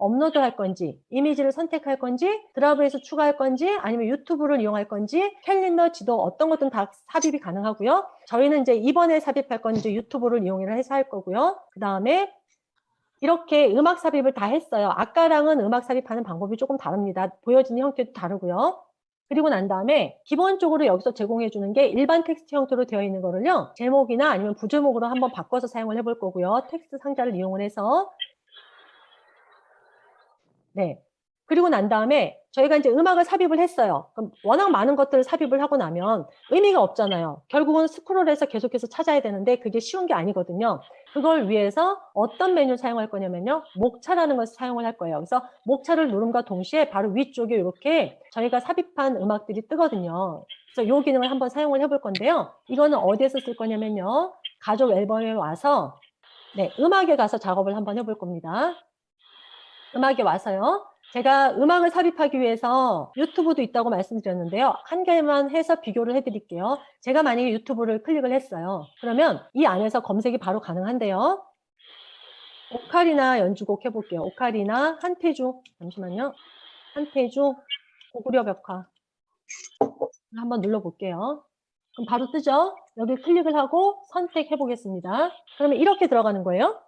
업로드 할 건지, 이미지를 선택할 건지, 드라이브에서 추가할 건지, 아니면 유튜브를 이용할 건지, 캘린더, 지도 어떤 것든 다 삽입이 가능하고요. 저희는 이제 이번에 삽입할 건 이제 유튜브를 이용해서 할 거고요. 그 다음에 이렇게 음악 삽입을 다 했어요. 아까랑은 음악 삽입하는 방법이 조금 다릅니다. 보여지는 형태도 다르고요. 그리고 난 다음에 기본적으로 여기서 제공해 주는 게 일반 텍스트 형태로 되어 있는 거를요. 제목이나 아니면 부제목으로 한번 바꿔서 사용을 해볼 거고요. 텍스트 상자를 이용을 해서. 네. 그리고 난 다음에 저희가 이제 음악을 삽입을 했어요. 그럼 워낙 많은 것들을 삽입을 하고 나면 의미가 없잖아요. 결국은 스크롤해서 계속해서 찾아야 되는데 그게 쉬운 게 아니거든요. 그걸 위해서 어떤 메뉴를 사용할 거냐면요. 목차라는 것을 사용을 할 거예요. 그래서 목차를 누름과 동시에 바로 위쪽에 이렇게 저희가 삽입한 음악들이 뜨거든요. 그래서 이 기능을 한번 사용을 해볼 건데요. 이거는 어디에서 쓸 거냐면요. 가족 앨범에 와서 네, 음악에 가서 작업을 한번 해볼 겁니다. 음악에 와서요. 제가 음악을 삽입하기 위해서 유튜브도 있다고 말씀드렸는데요. 한 개만 해서 비교를 해드릴게요. 제가 만약에 유튜브를 클릭을 했어요. 그러면 이 안에서 검색이 바로 가능한데요. 오카리나 연주곡 해볼게요. 오카리나 한태주, 잠시만요. 한태주 고구려 벽화 한번 눌러볼게요. 그럼 바로 뜨죠? 여기 클릭을 하고 선택해 보겠습니다. 그러면 이렇게 들어가는 거예요.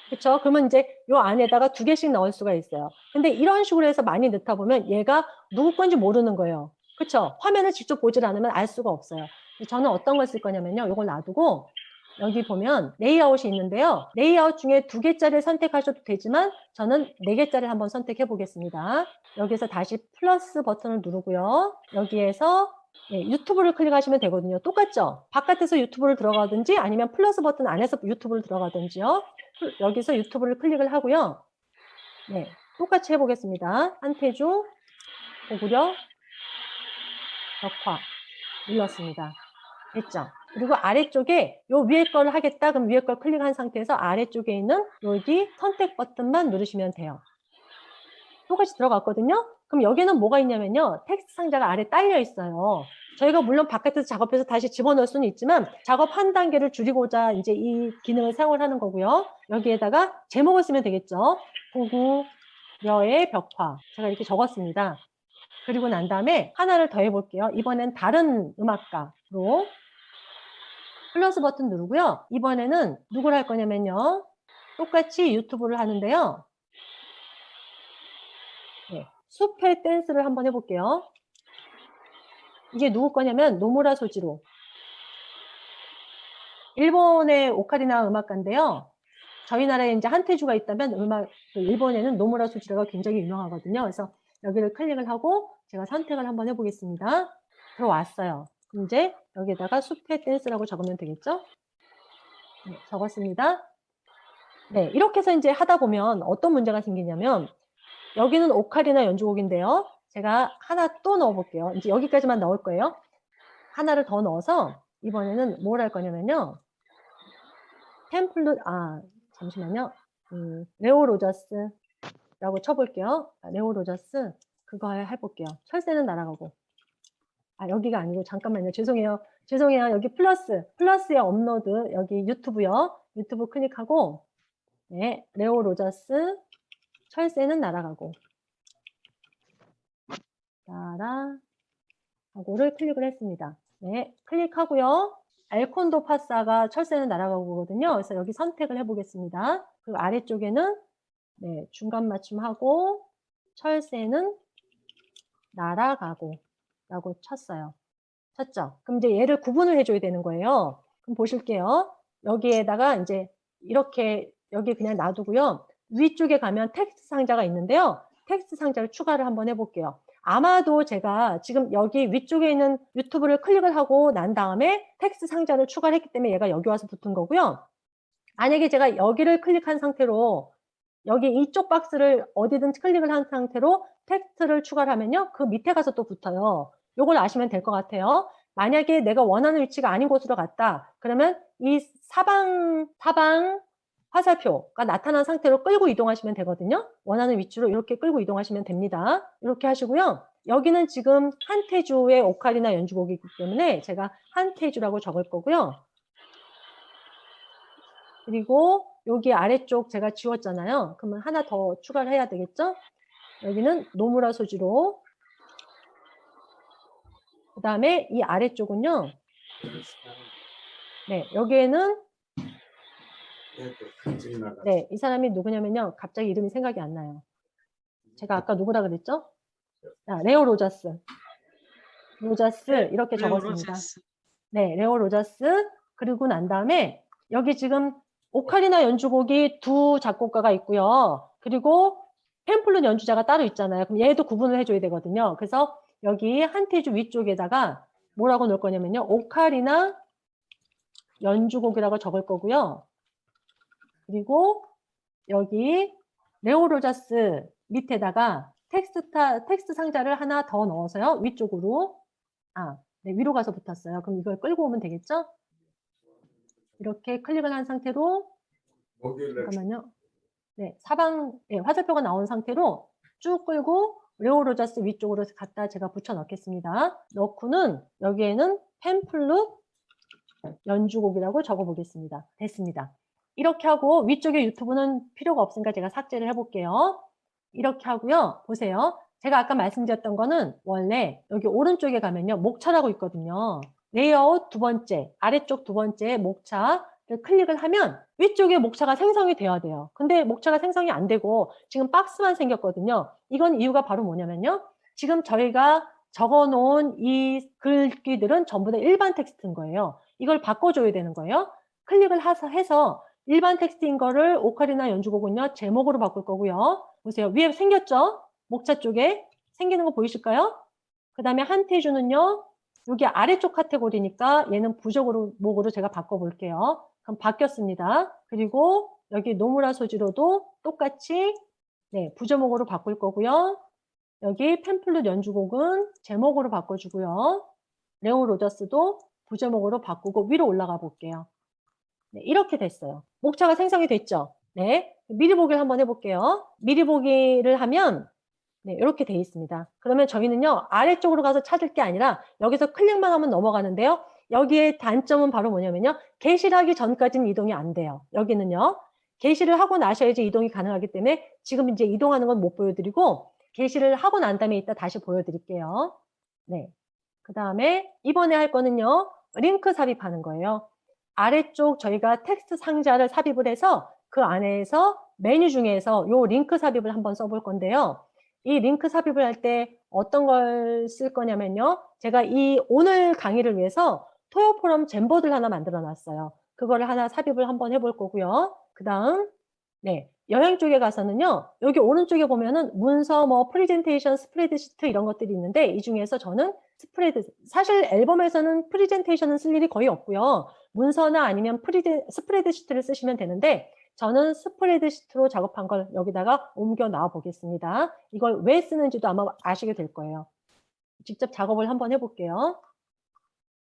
그렇죠? 그러면 이제 요 안에다가 2개씩 넣을 수가 있어요. 근데 이런 식으로 해서 많이 넣다 보면 얘가 누구 건지 모르는 거예요. 그렇죠? 화면을 직접 보질 않으면 알 수가 없어요. 저는 어떤 걸 쓸 거냐면요. 이걸 놔두고 여기 보면 레이아웃이 있는데요. 레이아웃 중에 2개짜리 선택하셔도 되지만 저는 4개짜리 한번 선택해 보겠습니다. 여기서 다시 플러스 버튼을 누르고요. 여기에서 유튜브를 클릭하시면 되거든요. 똑같죠? 바깥에서 유튜브를 들어가든지 아니면 플러스 버튼 안에서 유튜브를 들어가든지요. 여기서 유튜브를 클릭을 하고요. 네, 똑같이 해보겠습니다. 한태주, 고구려, 벽화 눌렀습니다. 됐죠? 그리고 아래쪽에 요 위에 걸 하겠다. 그럼 위에 걸 클릭한 상태에서 아래쪽에 있는 여기 선택 버튼만 누르시면 돼요. 똑같이 들어갔거든요. 그럼 여기는 뭐가 있냐면요. 텍스트 상자가 아래 딸려 있어요. 저희가 물론 바깥에서 작업해서 다시 집어넣을 수는 있지만 작업 한 단계를 줄이고자 이제 이 기능을 사용을 하는 거고요. 여기에다가 제목을 쓰면 되겠죠. 고구려의 벽화. 제가 이렇게 적었습니다. 그리고 난 다음에 하나를 더 해볼게요. 이번엔 다른 음악가로 플러스 버튼 누르고요. 이번에는 누구를 할 거냐면요. 똑같이 유튜브를 하는데요. 네, 숲의 댄스를 한번 해볼게요. 이게 누구 거냐면 노무라 소지로. 일본의 오카리나 음악가인데요. 저희 나라에 이제 한태주가 있다면 일본에는 노무라 소지로가 굉장히 유명하거든요. 그래서 여기를 클릭을 하고 제가 선택을 한번 해보겠습니다. 들어왔어요. 이제 여기에다가 숲의 댄스라고 적으면 되겠죠? 네, 적었습니다. 네, 이렇게 해서 이제 하다 보면 어떤 문제가 생기냐면 여기는 오카리나 연주곡인데요. 제가 하나 또 넣어볼게요. 이제 여기까지만 넣을 거예요. 하나를 더 넣어서 이번에는 뭘 할 거냐면요. 잠시만요. 레오 로저스라고 쳐볼게요. 레오 로저스 그거 해볼게요. 철새는 날아가고. 여기가 아니고 잠깐만요. 죄송해요. 여기 플러스에 업로드 여기 유튜브요. 유튜브 클릭하고 네, 레오 로저스 철새는 날아가고 날아가고를 클릭을 했습니다. 네, 클릭하고요. 알콘도 파사가 철새는 날아가고거든요. 그래서 여기 선택을 해보겠습니다. 그리고 아래쪽에는 네, 중간 맞춤하고 철새는 날아가고 라고 쳤어요. 쳤죠? 그럼 이제 얘를 구분을 해줘야 되는 거예요. 그럼 보실게요. 여기에다가 이제 이렇게 여기 그냥 놔두고요. 위쪽에 가면 텍스트 상자가 있는데요. 텍스트 상자를 추가를 한번 해볼게요. 아마도 제가 지금 여기 위쪽에 있는 유튜브를 클릭을 하고 난 다음에 텍스트 상자를 추가를 했기 때문에 얘가 여기 와서 붙은 거고요. 만약에 제가 여기를 클릭한 상태로 여기 이쪽 박스를 어디든 클릭을 한 상태로 텍스트를 추가를 하면요. 그 밑에 가서 또 붙어요. 요걸 아시면 될 것 같아요. 만약에 내가 원하는 위치가 아닌 곳으로 갔다. 그러면 이 사방 화살표가 나타난 상태로 끌고 이동하시면 되거든요. 원하는 위치로 이렇게 끌고 이동하시면 됩니다. 이렇게 하시고요. 여기는 지금 한태주의 오카리나 연주곡이기 때문에 제가 한태주라고 적을 거고요. 그리고 여기 아래쪽 제가 지웠잖아요. 그러면 하나 더 추가를 해야 되겠죠? 여기는 노무라 소지로. 그 다음에 이 아래쪽은요. 네, 여기에는 네, 이 사람이 누구냐면요. 갑자기 이름이 생각이 안 나요. 제가 아까 누구라 그랬죠? 레오 로자스. 로자스 이렇게 적었습니다. 로자스. 네, 레오 로자스. 그리고 난 다음에 여기 지금 오카리나 연주곡이 두 작곡가가 있고요. 그리고 펜플룻 연주자가 따로 있잖아요. 그럼 얘도 구분을 해줘야 되거든요. 그래서 여기 한테주 위쪽에다가 뭐라고 넣을 거냐면요. 오카리나 연주곡이라고 적을 거고요. 그리고 여기 레오 로자스 밑에다가 텍스트 상자를 하나 더 넣어서요. 위쪽으로. 네, 위로 가서 붙었어요. 그럼 이걸 끌고 오면 되겠죠? 이렇게 클릭을 한 상태로 잠깐만요. 네, 화살표가 나온 상태로 쭉 끌고 레오 로자스 위쪽으로 갖다 제가 붙여 넣겠습니다. 넣고는 여기에는 펜플룻 연주곡이라고 적어 보겠습니다. 됐습니다. 이렇게 하고 위쪽에 유튜브는 필요가 없으니까 제가 삭제를 해볼게요. 이렇게 하고요. 보세요. 제가 아까 말씀드렸던 거는 원래 여기 오른쪽에 가면요. 목차라고 있거든요. 레이아웃 두 번째, 아래쪽 두 번째 목차를 클릭을 하면 위쪽에 목차가 생성이 돼야 돼요. 근데 목차가 생성이 안 되고 지금 박스만 생겼거든요. 이건 이유가 바로 뭐냐면요. 지금 저희가 적어 놓은 이 글귀들은 전부 다 일반 텍스트인 거예요. 이걸 바꿔줘야 되는 거예요. 클릭을 해서 일반 텍스트인 거를 오카리나 연주곡은요. 제목으로 바꿀 거고요. 보세요. 위에 생겼죠? 목차 쪽에 생기는 거 보이실까요? 그 다음에 한테주는요. 여기 아래쪽 카테고리니까 얘는 부적목으로 제가 바꿔볼게요. 그럼 바뀌었습니다. 그리고 여기 노무라 소지로도 똑같이 네, 부제목으로 바꿀 거고요. 여기 펜플룻 연주곡은 제목으로 바꿔주고요. 레오 로저스도 부제목으로 바꾸고 위로 올라가 볼게요. 네, 이렇게 됐어요. 목차가 생성이 됐죠? 네, 미리 보기를 한번 해볼게요. 미리 보기를 하면 네, 이렇게 돼 있습니다. 그러면 저희는요, 아래쪽으로 가서 찾을 게 아니라 여기서 클릭만 하면 넘어가는데요. 여기에 단점은 바로 뭐냐면요. 게시를 하기 전까지는 이동이 안 돼요. 여기는요. 게시를 하고 나셔야지 이동이 가능하기 때문에 지금 이제 이동하는 건 못 보여드리고 게시를 하고 난 다음에 이따 다시 보여드릴게요. 네. 그 다음에 이번에 할 거는요. 링크 삽입하는 거예요. 아래쪽 저희가 텍스트 상자를 삽입을 해서 그 안에서 메뉴 중에서 요 링크 삽입을 한번 써볼 건데요. 이 링크 삽입을 할 때 어떤 걸 쓸 거냐면요. 제가 이 오늘 강의를 위해서 토요 포럼 잼보드를 하나 만들어 놨어요. 그거를 하나 삽입을 한번 해볼 거고요. 그 다음 네, 여행 쪽에 가서는요. 여기 오른쪽에 보면은 문서, 프레젠테이션, 스프레드시트 이런 것들이 있는데 이 중에서 저는 사실 앨범에서는 프레젠테이션은 쓸 일이 거의 없고요. 문서나 아니면 스프레드시트를 쓰시면 되는데 저는 스프레드시트로 작업한 걸 여기다가 옮겨 나와 보겠습니다. 이걸 왜 쓰는지도 아마 아시게 될 거예요. 직접 작업을 한번 해볼게요.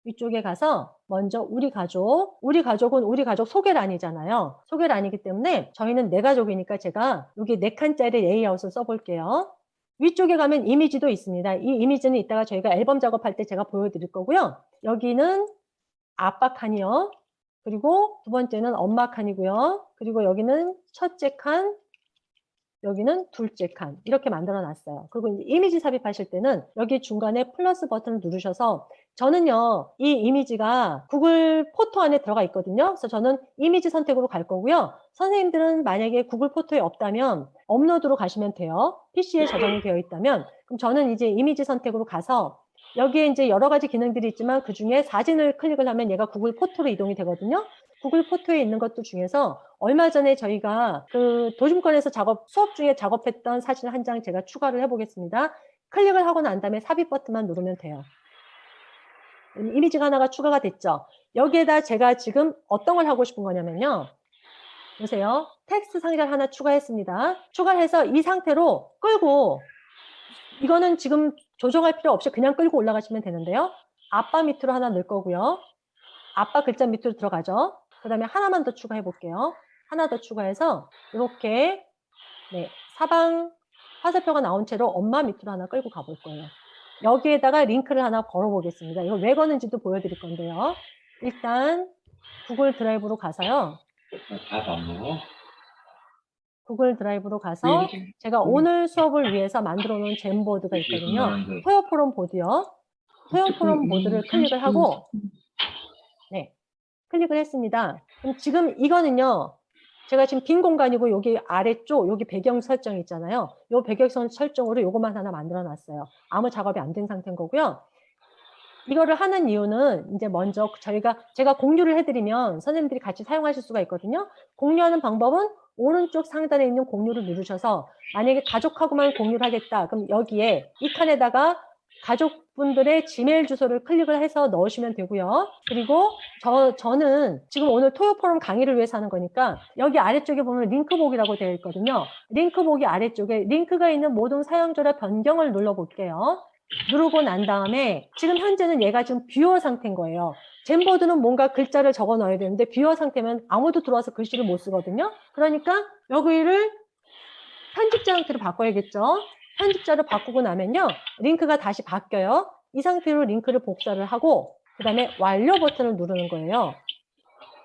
위쪽에 가서 먼저 우리 가족은 우리 가족 소개란이잖아요. 소개란이기 때문에 저희는 내 가족이니까 제가 여기 4칸짜리 레이아웃을 써볼게요. 위쪽에 가면 이미지도 있습니다. 이 이미지는 이따가 저희가 앨범 작업할 때 제가 보여드릴 거고요. 여기는 아빠 칸이요. 그리고 두 번째는 엄마 칸이고요. 그리고 여기는 첫째 칸, 여기는 둘째 칸 이렇게 만들어 놨어요. 그리고 이제 이미지 삽입하실 때는 여기 중간에 플러스 버튼을 누르셔서 저는요 이 이미지가 구글 포토 안에 들어가 있거든요. 그래서 저는 이미지 선택으로 갈 거고요. 선생님들은 만약에 구글 포토에 없다면 업로드로 가시면 돼요. PC에 저장이 되어 있다면 그럼 저는 이제 이미지 선택으로 가서 여기에 이제 여러 가지 기능들이 있지만 그 중에 사진을 클릭을 하면 얘가 구글 포토로 이동이 되거든요. 구글 포토에 있는 것들 중에서 얼마 전에 저희가 그 도심권에서 수업 중에 작업했던 사진 한 장 제가 추가를 해보겠습니다. 클릭을 하고 난 다음에 삽입 버튼만 누르면 돼요. 이미지가 하나가 추가가 됐죠. 여기에다 제가 지금 어떤 걸 하고 싶은 거냐면요. 보세요. 텍스트 상자를 하나 추가했습니다. 추가를 해서 이 상태로 끌고 이거는 지금 조정할 필요 없이 그냥 끌고 올라가시면 되는데요. 아빠 밑으로 하나 넣을 거고요. 아빠 글자 밑으로 들어가죠. 그 다음에 하나만 더 추가해 볼게요. 하나 더 추가해서 이렇게 네, 사방 화살표가 나온 채로 엄마 밑으로 하나 끌고 가볼 거예요. 여기에다가 링크를 하나 걸어 보겠습니다. 이거 왜 거는지도 보여드릴 건데요. 일단 구글 드라이브로 가서요. 다 봤나요? 구글 드라이브로 가서 제가 오늘 수업을 위해서 만들어 놓은 젠보드가 있거든요. 토요 포럼 보드요. 토요 포럼 보드를 클릭을 하고 네, 클릭을 했습니다. 그럼 지금 이거는요. 제가 지금 빈 공간이고 여기 아래쪽 여기 배경 설정 있잖아요. 이 배경 설정으로 요것만 하나 만들어 놨어요. 아무 작업이 안 된 상태인 거고요. 이거를 하는 이유는 이제 먼저 제가 공유를 해드리면 선생님들이 같이 사용하실 수가 있거든요. 공유하는 방법은 오른쪽 상단에 있는 공유를 누르셔서 만약에 가족하고만 공유를 하겠다. 그럼 여기에 이 칸에다가 가족분들의 지메일 주소를 클릭을 해서 넣으시면 되고요. 그리고 저는 지금 오늘 토요 포럼 강의를 위해서 하는 거니까 여기 아래쪽에 보면 링크 보기라고 되어 있거든요. 링크 보기 아래쪽에 링크가 있는 모든 사용자의 변경을 눌러볼게요. 누르고 난 다음에 지금 현재는 얘가 지금 뷰어 상태인 거예요. 젠보드는 뭔가 글자를 적어 넣어야 되는데 뷰어 상태면 아무도 들어와서 글씨를 못 쓰거든요. 그러니까 여기를 편집자 형태로 바꿔야겠죠. 편집자로 바꾸고 나면요. 링크가 다시 바뀌어요. 이 상태로 링크를 복사를 하고 그 다음에 완료 버튼을 누르는 거예요.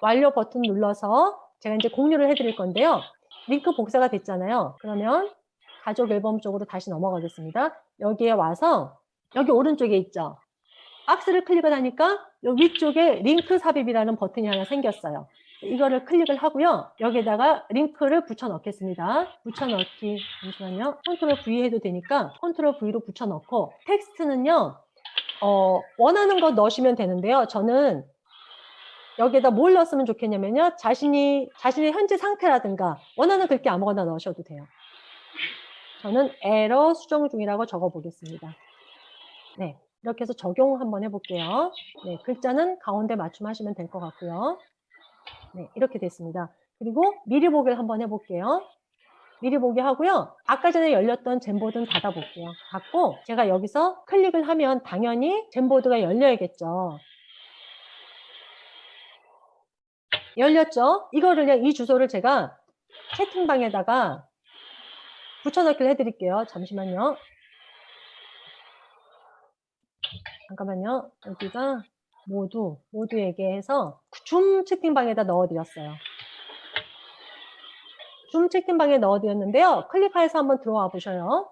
완료 버튼 눌러서 제가 이제 공유를 해드릴 건데요. 링크 복사가 됐잖아요. 그러면 가족 앨범 쪽으로 다시 넘어가겠습니다. 여기에 와서 여기 오른쪽에 있죠. 박스를 클릭을 하니까 여기 위쪽에 링크 삽입이라는 버튼이 하나 생겼어요. 이거를 클릭을 하고요. 여기에다가 링크를 붙여 넣겠습니다. 붙여 넣기, 잠시만요. 컨트롤 V 해도 되니까 컨트롤 V로 붙여 넣고 텍스트는요. 원하는 거 넣으시면 되는데요. 저는 여기에다 뭘 넣었으면 좋겠냐면요. 자신의 현재 상태라든가 원하는 글귀 아무거나 넣으셔도 돼요. 저는 에러 수정 중이라고 적어 보겠습니다. 네, 이렇게 해서 적용 한번 해볼게요. 네, 글자는 가운데 맞춤하시면 될 것 같고요. 네, 이렇게 됐습니다. 그리고 미리 보기를 한번 해볼게요. 미리 보기 하고요. 아까 전에 열렸던 젠보드는 닫아볼게요. 닫고 제가 여기서 클릭을 하면 당연히 젠보드가 열려야겠죠. 열렸죠? 이거를 이 주소를 제가 채팅방에다가 붙여넣기를 해드릴게요. 잠시만요. 잠깐만요. 여기가 모두에게 해서 줌 채팅방에다 넣어드렸어요. 줌 채팅방에 넣어드렸는데요. 클릭해서 한번 들어와 보셔요.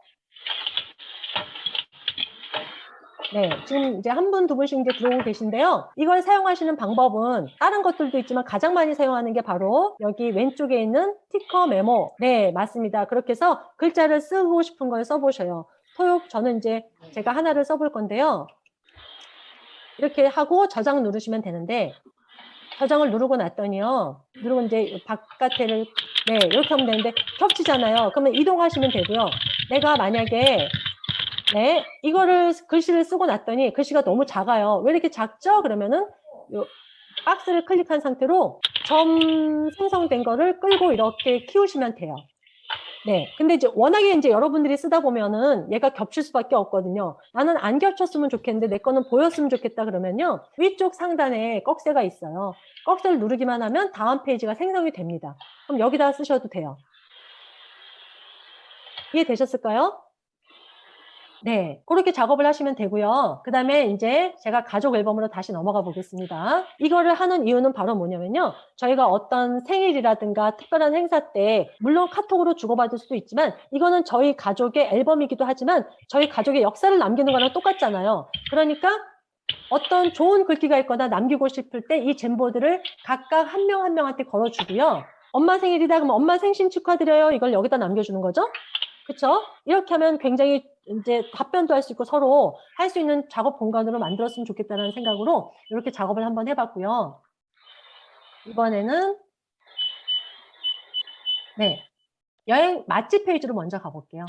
네, 지금 이제 한 분, 두 분씩 이제 들어오고 계신데요. 이걸 사용하시는 방법은 다른 것들도 있지만 가장 많이 사용하는 게 바로 여기 왼쪽에 있는 스티커 메모. 네, 맞습니다. 그렇게 해서 글자를 쓰고 싶은 걸 써보셔요. 저는 이제 제가 하나를 써볼 건데요. 이렇게 하고 저장 누르시면 되는데 저장을 누르고 났더니요. 누르고 이제 바깥에를 네, 이렇게 하면 되는데 겹치잖아요. 그러면 이동하시면 되고요. 내가 만약에 네, 이거를 글씨를 쓰고 났더니 글씨가 너무 작아요. 왜 이렇게 작죠? 그러면은 요 박스를 클릭한 상태로 점 생성된 거를 끌고 이렇게 키우시면 돼요. 네. 근데 이제 워낙에 이제 여러분들이 쓰다 보면은 얘가 겹칠 수밖에 없거든요. 나는 안 겹쳤으면 좋겠는데 내 거는 보였으면 좋겠다 그러면요. 위쪽 상단에 꺽쇠가 있어요. 꺽쇠를 누르기만 하면 다음 페이지가 생성이 됩니다. 그럼 여기다 쓰셔도 돼요. 이해되셨을까요? 네, 그렇게 작업을 하시면 되고요. 그 다음에 이제 제가 가족 앨범으로 다시 넘어가 보겠습니다. 이거를 하는 이유는 바로 뭐냐면요. 저희가 어떤 생일이라든가 특별한 행사 때 물론 카톡으로 주고받을 수도 있지만 이거는 저희 가족의 앨범이기도 하지만 저희 가족의 역사를 남기는 거랑 똑같잖아요. 그러니까 어떤 좋은 글귀가 있거나 남기고 싶을 때 이 젠보드를 각각 한 명 한 명한테 걸어주고요. 엄마 생일이다 그러면 엄마 생신 축하드려요. 이걸 여기다 남겨주는 거죠. 그렇죠? 이렇게 하면 굉장히 이제 답변도 할 수 있고 서로 할 수 있는 작업 공간으로 만들었으면 좋겠다는 생각으로 이렇게 작업을 한번 해봤고요. 이번에는 네, 여행 맛집 페이지로 먼저 가볼게요.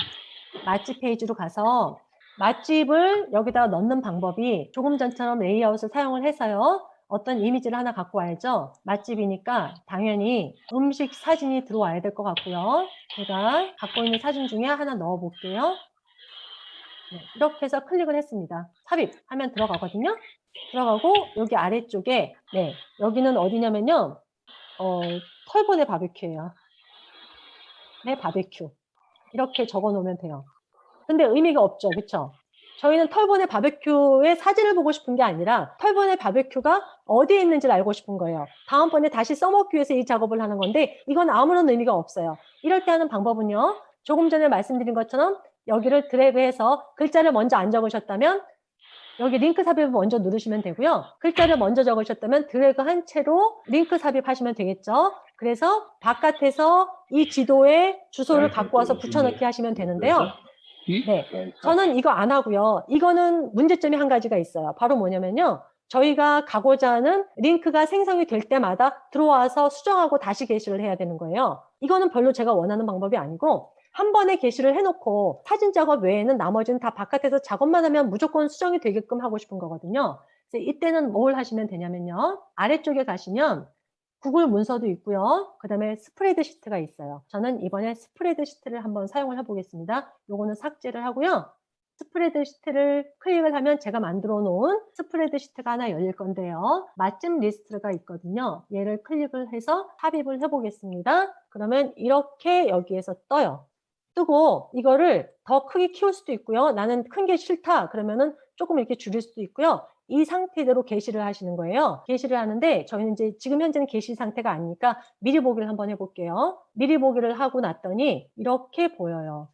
맛집 페이지로 가서 맛집을 여기다가 넣는 방법이 조금 전처럼 레이아웃을 사용을 해서요. 어떤 이미지를 하나 갖고 와야죠. 맛집이니까 당연히 음식 사진이 들어와야 될 것 같고요. 제가 갖고 있는 사진 중에 하나 넣어 볼게요. 네, 이렇게 해서 클릭을 했습니다. 삽입하면 들어가거든요. 들어가고 여기 아래쪽에 네, 여기는 어디냐면요. 털보네 바베큐예요. 네, 바베큐. 이렇게 적어 놓으면 돼요. 근데 의미가 없죠. 그렇죠? 저희는 털보네 바베큐의 사진을 보고 싶은 게 아니라 털보네 바베큐가 어디에 있는지를 알고 싶은 거예요. 다음번에 다시 써먹기 위해서 이 작업을 하는 건데 이건 아무런 의미가 없어요. 이럴 때 하는 방법은요. 조금 전에 말씀드린 것처럼 여기를 드래그해서 글자를 먼저 안 적으셨다면 여기 링크 삽입을 먼저 누르시면 되고요. 글자를 먼저 적으셨다면 드래그한 채로 링크 삽입하시면 되겠죠. 그래서 바깥에서 이 지도에 주소를 갖고 와서 붙여넣기 하시면 되는데요. 네, 저는 이거 안 하고요. 이거는 문제점이 한 가지가 있어요. 바로 뭐냐면요. 저희가 가고자 하는 링크가 생성이 될 때마다 들어와서 수정하고 다시 게시를 해야 되는 거예요. 이거는 별로 제가 원하는 방법이 아니고 한 번에 게시를 해놓고 사진 작업 외에는 나머지는 다 바깥에서 작업만 하면 무조건 수정이 되게끔 하고 싶은 거거든요. 그래서 이때는 뭘 하시면 되냐면요. 아래쪽에 가시면 구글 문서도 있고요. 그 다음에 스프레드시트가 있어요. 저는 이번에 스프레드시트를 한번 사용을 해보겠습니다. 요거는 삭제를 하고요. 스프레드시트를 클릭을 하면 제가 만들어 놓은 스프레드시트가 하나 열릴 건데요. 맛집 리스트가 있거든요. 얘를 클릭을 해서 삽입을 해보겠습니다. 그러면 이렇게 여기에서 떠요. 뜨고 이거를 더 크게 키울 수도 있고요. 나는 큰 게 싫다. 그러면은 조금 이렇게 줄일 수도 있고요. 이 상태대로 게시를 하시는 거예요. 게시를 하는데 저희는 이제 지금 현재는 게시 상태가 아니니까 미리 보기를 한번 해볼게요. 미리 보기를 하고 났더니 이렇게 보여요.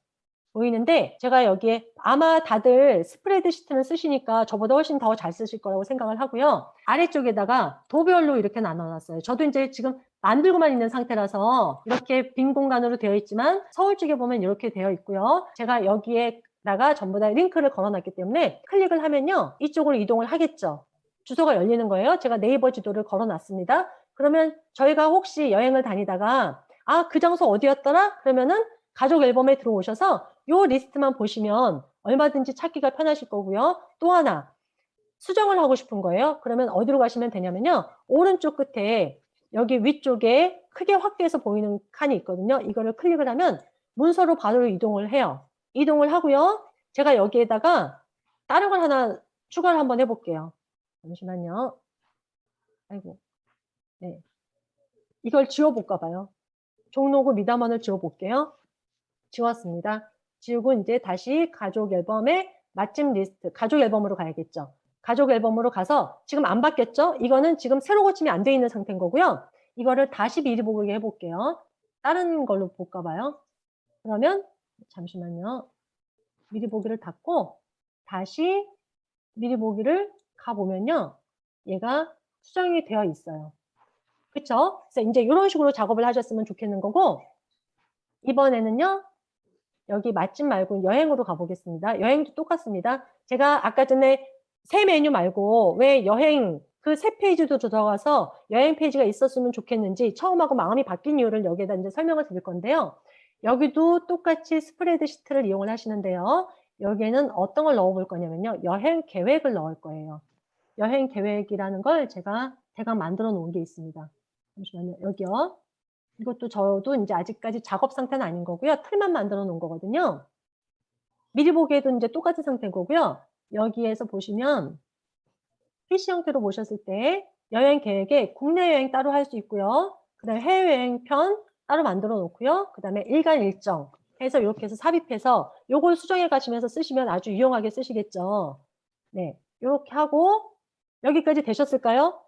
보이는데 제가 여기에 아마 다들 스프레드시트는 쓰시니까 저보다 훨씬 더 잘 쓰실 거라고 생각을 하고요. 아래쪽에다가 도별로 이렇게 나눠놨어요. 저도 이제 지금 만들고만 있는 상태라서 이렇게 빈 공간으로 되어 있지만 서울 쪽에 보면 이렇게 되어 있고요. 제가 여기에다가 전부 다 링크를 걸어놨기 때문에 클릭을 하면요. 이쪽으로 이동을 하겠죠. 주소가 열리는 거예요. 제가 네이버 지도를 걸어놨습니다. 그러면 저희가 혹시 여행을 다니다가 아, 그 장소 어디였더라? 그러면은 가족 앨범에 들어오셔서 요 리스트만 보시면 얼마든지 찾기가 편하실 거고요. 또 하나 수정을 하고 싶은 거예요. 그러면 어디로 가시면 되냐면요. 오른쪽 끝에 여기 위쪽에 크게 확대해서 보이는 칸이 있거든요. 이거를 클릭을 하면 문서로 바로 이동을 해요. 이동을 하고요. 제가 여기에다가 다른 걸 하나 추가를 한번 해볼게요. 잠시만요. 아이고. 네. 이걸 지워볼까 봐요. 종로구 미담원을 지워볼게요. 지웠습니다. 지우고 이제 다시 가족 앨범에 맛집 리스트, 가족 앨범으로 가야겠죠. 가족 앨범으로 가서 지금 안 바뀌었죠? 이거는 지금 새로 고침이 안 돼 있는 상태인 거고요. 이거를 다시 미리 보기 해볼게요. 다른 걸로 볼까 봐요. 그러면 잠시만요. 미리 보기를 닫고 다시 미리 보기를 가보면요. 얘가 수정이 되어 있어요. 그쵸? 그래서 이제 이런 식으로 작업을 하셨으면 좋겠는 거고 이번에는요. 여기 맛집 말고 여행으로 가보겠습니다. 여행도 똑같습니다. 제가 아까 전에 새 메뉴 말고 왜 여행 그 새 페이지도 들어가서 여행 페이지가 있었으면 좋겠는지 처음하고 마음이 바뀐 이유를 여기에다 이제 설명을 드릴 건데요. 여기도 똑같이 스프레드시트를 이용을 하시는데요. 여기에는 어떤 걸 넣어볼 거냐면요. 여행 계획을 넣을 거예요. 여행 계획이라는 걸 제가 대강 만들어 놓은 게 있습니다. 잠시만요. 여기요. 이것도 저도 이제 아직까지 작업 상태는 아닌 거고요. 틀만 만들어 놓은 거거든요. 미리 보기에도 이제 똑같은 상태인 거고요. 여기에서 보시면 PC 형태로 보셨을 때 여행 계획에 국내 여행 따로 할 수 있고요. 그 다음에 해외여행 편 따로 만들어 놓고요. 그 다음에 일간 일정 해서 이렇게 해서 삽입해서 요걸 수정해 가시면서 쓰시면 아주 유용하게 쓰시겠죠. 네, 이렇게 하고 여기까지 되셨을까요?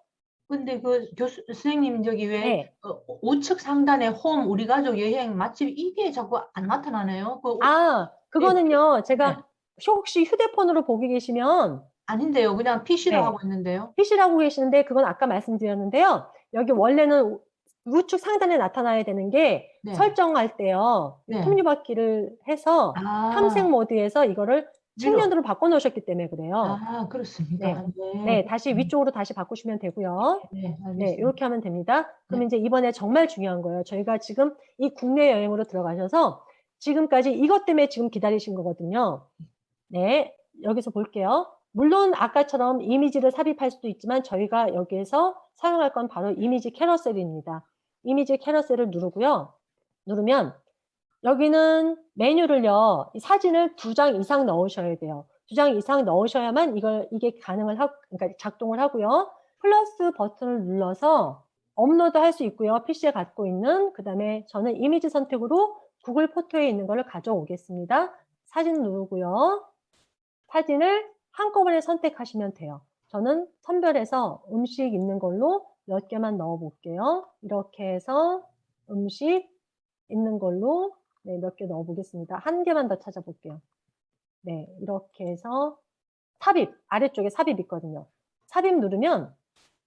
근데 그 선생님 저기 왜 네. 우측 상단에 홈 우리 가족 여행 맛집 이게 자꾸 안 나타나네요. 아, 네, 그거는요. 네. 제가 혹시 휴대폰으로 보고 계시면 아닌데요. 그냥 PC로 네. 하고 있는데요. PC라고 계시는데 그건 아까 말씀드렸는데요. 여기 원래는 우측 상단에 나타나야 되는 게 네, 설정할 때요. 네. 톱니바퀴를 해서 탐색 아, 모드에서 이거를 위로. 측면으로 바꿔 놓으셨기 때문에 그래요. 아, 그렇습니까? 네. 네, 네, 다시 위쪽으로 다시 바꾸시면 되고요. 네, 네, 알겠습니다. 이렇게 하면 됩니다. 그럼 네, 이제 이번에 정말 중요한 거예요. 저희가 지금 이 국내 여행으로 들어가셔서 지금까지 이것 때문에 지금 기다리신 거거든요. 네, 여기서 볼게요. 물론 아까처럼 이미지를 삽입할 수도 있지만 저희가 여기에서 사용할 건 바로 이미지 캐러셀입니다. 이미지 캐러셀을 누르고요. 누르면 여기는 메뉴를요. 사진을 2장 이상 넣으셔야 돼요. 2장 이상 넣으셔야만 이게 그러니까 작동을 하고요. 플러스 버튼을 눌러서 업로드 할 수 있고요. PC에 갖고 있는 그다음에 저는 이미지 선택으로 구글 포토에 있는 거를 가져오겠습니다. 사진 누르고요. 사진을 한꺼번에 선택하시면 돼요. 저는 선별해서 음식 있는 걸로 몇 개만 넣어 볼게요. 이렇게 해서 음식 있는 걸로 네, 몇 개 넣어 보겠습니다. 한 개만 더 찾아볼게요. 네, 이렇게 해서 삽입, 아래쪽에 삽입 있거든요. 삽입 누르면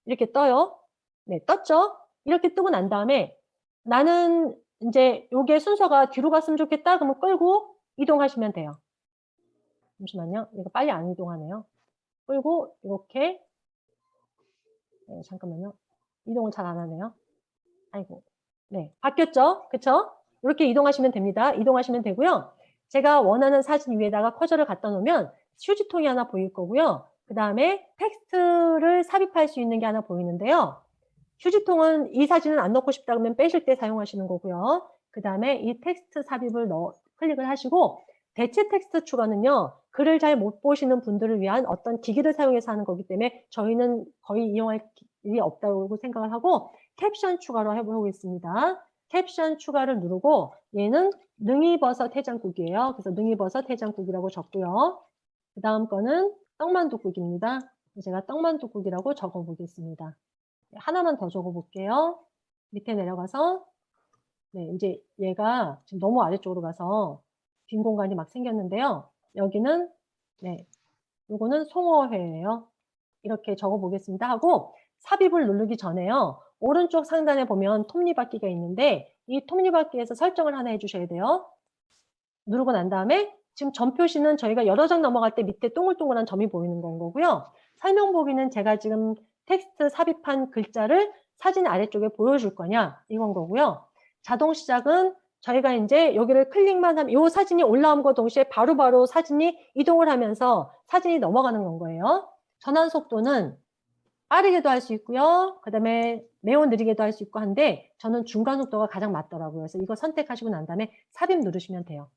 이렇게 떠요. 네, 떴죠? 이렇게 뜨고 난 다음에 나는 이제 요게 순서가 뒤로 갔으면 좋겠다. 그러면 끌고 이동하시면 돼요. 잠시만요. 이거 빨리 안 이동하네요. 끌고 이렇게 네, 잠깐만요. 이동을 잘 안 하네요. 아이고. 네, 바뀌었죠? 그쵸? 이렇게 이동하시면 됩니다. 이동하시면 되고요. 제가 원하는 사진 위에다가 커서를 갖다 놓으면 휴지통이 하나 보일 거고요. 그 다음에 텍스트를 삽입할 수 있는 게 하나 보이는데요. 휴지통은 이 사진은 안 넣고 싶다 그러면 빼실 때 사용하시는 거고요. 그 다음에 이 텍스트 삽입을 클릭을 하시고 대체 텍스트 추가는요. 글을 잘 못 보시는 분들을 위한 어떤 기기를 사용해서 하는 거기 때문에 저희는 거의 이용할 일이 없다고 생각을 하고 캡션 추가로 해보겠습니다. 캡션 추가를 누르고 얘는 능이버섯 해장국이에요. 그래서 능이버섯 해장국이라고 적고요. 그 다음 거는 떡만둣국입니다. 제가 떡만둣국이라고 적어보겠습니다. 하나만 더 적어볼게요. 밑에 내려가서 네, 이제 얘가 지금 너무 아래쪽으로 가서 빈 공간이 막 생겼는데요. 여기는 네, 요거는 송어회예요. 이렇게 적어보겠습니다 하고 삽입을 누르기 전에요. 오른쪽 상단에 보면 톱니바퀴가 있는데 이 톱니바퀴에서 설정을 하나 해주셔야 돼요. 누르고 난 다음에 지금 점 표시는 저희가 여러 장 넘어갈 때 밑에 동글동글한 점이 보이는 건 거고요. 설명 보기는 제가 지금 텍스트 삽입한 글자를 사진 아래쪽에 보여줄 거냐 이건 거고요. 자동 시작은 저희가 이제 여기를 클릭만 하면 이 사진이 올라옴과 동시에 바로바로 사진이 이동을 하면서 사진이 넘어가는 건 거예요. 전환 속도는 빠르게도 할 수 있고요. 그 다음에 매우 느리게도 할 수 있고 한데 저는 중간 속도가 가장 맞더라고요. 그래서 이거 선택하시고 난 다음에 삽입 누르시면 돼요.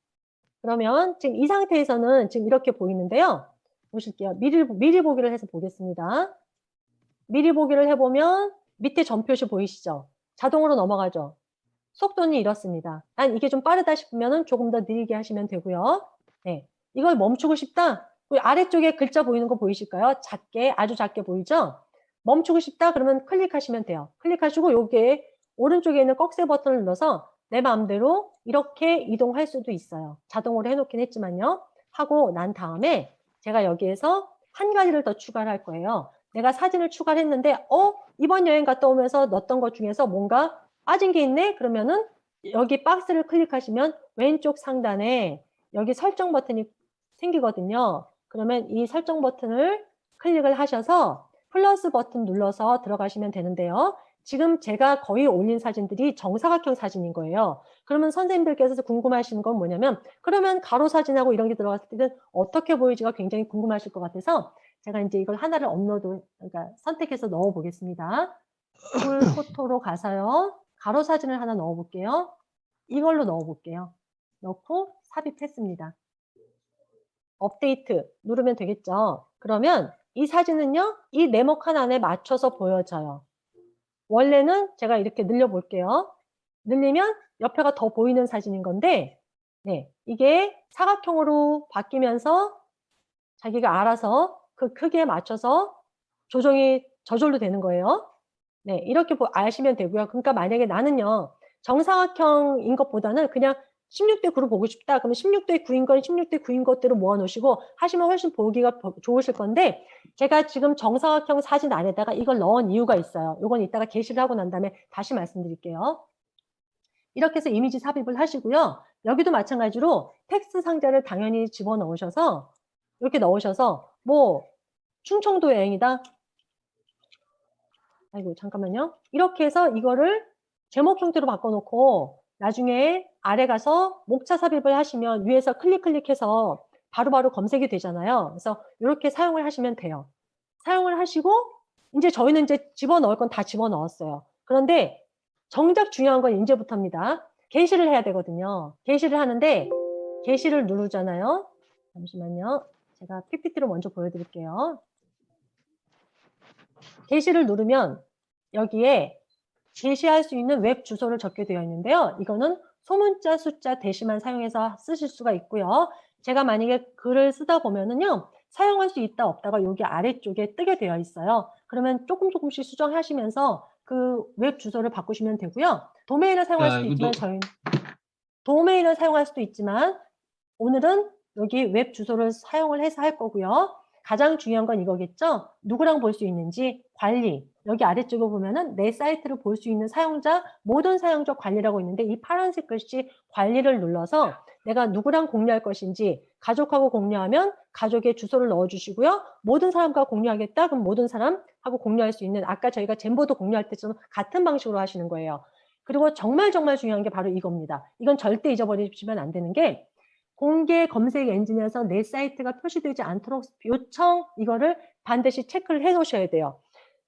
그러면 지금 이 상태에서는 지금 이렇게 보이는데요. 보실게요. 미리 보기를 해서 보겠습니다. 미리 보기를 해보면 밑에 점 표시 보이시죠? 자동으로 넘어가죠. 속도는 이렇습니다. 난 이게 좀 빠르다 싶으면 조금 더 느리게 하시면 되고요. 네, 이걸 멈추고 싶다. 아래쪽에 글자 보이는 거 보이실까요? 작게, 아주 작게 보이죠? 멈추고 싶다 그러면 클릭하시면 돼요. 클릭하시고 여기에 오른쪽에 있는 꺽쇠 버튼을 눌러서 내 마음대로 이렇게 이동할 수도 있어요. 자동으로 해놓긴 했지만요. 하고 난 다음에 제가 여기에서 한 가지를 더 추가를 할 거예요. 내가 사진을 추가를 했는데 이번 여행 갔다 오면서 넣었던 것 중에서 뭔가 빠진 게 있네? 그러면은 여기 박스를 클릭하시면 왼쪽 상단에 여기 설정 버튼이 생기거든요. 그러면 이 설정 버튼을 클릭을 하셔서 플러스 버튼 눌러서 들어가시면 되는데요. 지금 제가 거의 올린 사진들이 정사각형 사진인 거예요. 그러면 선생님들께서 궁금하신 건 뭐냐면 그러면 가로 사진하고 이런 게 들어갔을 때는 어떻게 보이지가 굉장히 궁금하실 것 같아서 제가 이제 이걸 하나를 그러니까 선택해서 넣어 보겠습니다. 구글 포토로 가서요. 가로 사진을 하나 넣어 볼게요. 이걸로 넣어 볼게요. 넣고 삽입했습니다. 업데이트 누르면 되겠죠. 그러면 이 사진은요. 이 네모칸 안에 맞춰서 보여져요. 원래는 제가 이렇게 늘려 볼게요. 늘리면 옆에가 더 보이는 사진인 건데 네, 이게 사각형으로 바뀌면서 자기가 알아서 그 크기에 맞춰서 조정이 저절로 되는 거예요. 네, 이렇게 아시면 되고요. 그러니까 만약에 나는요. 정사각형인 것보다는 그냥 16대 9로 보고 싶다. 그러면 16대 9인 건 16대 9인 것대로 모아 놓으시고 하시면 훨씬 보기가 좋으실 건데 제가 지금 정사각형 사진 안에다가 이걸 넣은 이유가 있어요. 이건 이따가 게시를 하고 난 다음에 다시 말씀드릴게요. 이렇게 해서 이미지 삽입을 하시고요. 여기도 마찬가지로 텍스트 상자를 당연히 집어넣으셔서 이렇게 넣으셔서 뭐 충청도 여행이다. 아이고 잠깐만요. 이렇게 해서 이거를 제목 형태로 바꿔놓고 나중에 아래 가서 목차 삽입을 하시면 위에서 클릭해서 바로바로 검색이 되잖아요. 그래서 이렇게 사용을 하시면 돼요. 사용을 하시고 이제 저희는 이제 집어넣을 건 다 집어넣었어요. 그런데 정작 중요한 건 이제부터입니다. 게시를 해야 되거든요. 게시를 하는데 게시를 누르잖아요. 잠시만요. 제가 PPT로 먼저 보여드릴게요. 게시를 누르면 여기에 게시할 수 있는 웹 주소를 적게 되어 있는데요. 이거는 소문자 숫자 대시만 사용해서 쓰실 수가 있고요. 제가 만약에 글을 쓰다 보면은요. 사용할 수 있다 없다가 여기 아래쪽에 뜨게 되어 있어요. 그러면 조금씩 수정하시면서 그 웹 주소를 바꾸시면 되고요. 도메인을 사용할 야, 수도 이거 있지만 도메인을 사용할 수도 있지만 오늘은 여기 웹 주소를 사용을 해서 할 거고요. 가장 중요한 건 이거겠죠? 누구랑 볼 수 있는지 관리. 여기 아래쪽에 보면은 내 사이트를 볼 수 있는 사용자, 모든 사용자 관리라고 있는데 이 파란색 글씨 관리를 눌러서 내가 누구랑 공유할 것인지 가족하고 공유하면 가족의 주소를 넣어주시고요. 모든 사람과 공유하겠다? 그럼 모든 사람하고 공유할 수 있는 아까 저희가 젠보도 공유할 때처럼 같은 방식으로 하시는 거예요. 그리고 정말 중요한 게 바로 이겁니다. 이건 절대 잊어버리시면 안 되는 게 공개 검색 엔진에서 내 사이트가 표시되지 않도록 요청 이거를 반드시 체크를 해 놓으셔야 돼요.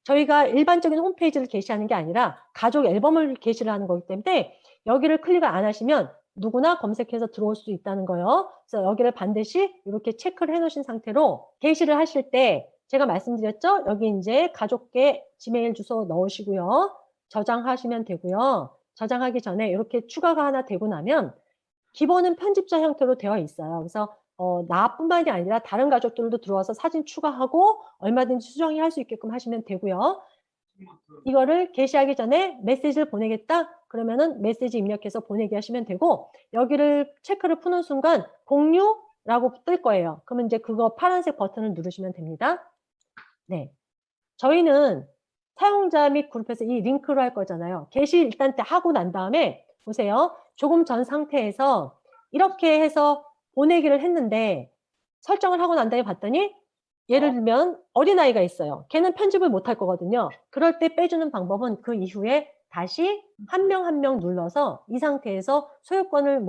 저희가 일반적인 홈페이지를 게시하는 게 아니라 가족 앨범을 게시를 하는 거기 때문에 여기를 클릭을 안 하시면 누구나 검색해서 들어올 수 있다는 거예요. 그래서 여기를 반드시 이렇게 체크를 해 놓으신 상태로 게시를 하실 때 제가 말씀드렸죠? 여기 이제 가족계 지메일 주소 넣으시고요. 저장하시면 되고요. 저장하기 전에 이렇게 추가가 하나 되고 나면 기본은 편집자 형태로 되어 있어요. 그래서 나뿐만이 아니라 다른 가족들도 들어와서 사진 추가하고 얼마든지 수정이 할 수 있게끔 하시면 되고요. 이거를 게시하기 전에 메시지를 보내겠다? 그러면은 메시지 입력해서 보내기 하시면 되고 여기를 체크를 푸는 순간 공유라고 뜰 거예요. 그러면 이제 그거 파란색 버튼을 누르시면 됩니다. 네. 저희는 사용자 및 그룹에서 이 링크로 할 거잖아요. 게시 일단 하고 난 다음에 보세요. 조금 전 상태에서 이렇게 해서 보내기를 했는데 설정을 하고 난 다음에 봤더니 예를 들면 어린아이가 있어요. 걔는 편집을 못할 거거든요. 그럴 때 빼주는 방법은 그 이후에 다시 한 명 한 명 눌러서 이 상태에서 소유권을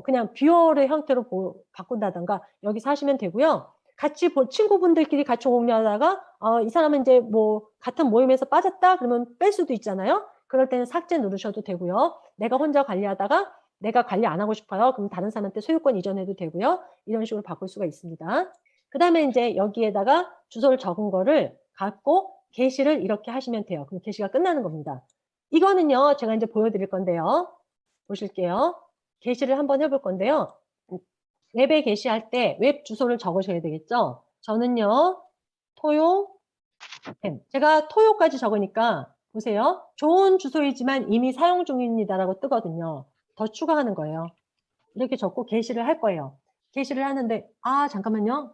그냥 뷰어의 형태로 바꾼다든가 여기서 하시면 되고요. 같이 친구분들끼리 같이 공유하다가 이 사람은 이제 같은 모임에서 빠졌다 그러면 뺄 수도 있잖아요. 그럴 때는 삭제 누르셔도 되고요. 내가 혼자 관리하다가 내가 관리 안 하고 싶어요. 그럼 다른 사람한테 소유권 이전해도 되고요. 이런 식으로 바꿀 수가 있습니다. 그다음에 이제 여기에다가 주소를 적은 거를 갖고 게시를 이렇게 하시면 돼요. 그럼 게시가 끝나는 겁니다. 이거는요. 제가 이제 보여드릴 건데요. 보실게요. 게시를 한번 해볼 건데요. 웹에 게시할 때 웹 주소를 적으셔야 되겠죠. 저는요. 토요 제가 토요까지 적으니까 보세요. 좋은 주소이지만 이미 사용 중입니다라고 뜨거든요. 더 추가하는 거예요. 이렇게 적고 게시를 할 거예요. 게시를 하는데 잠깐만요.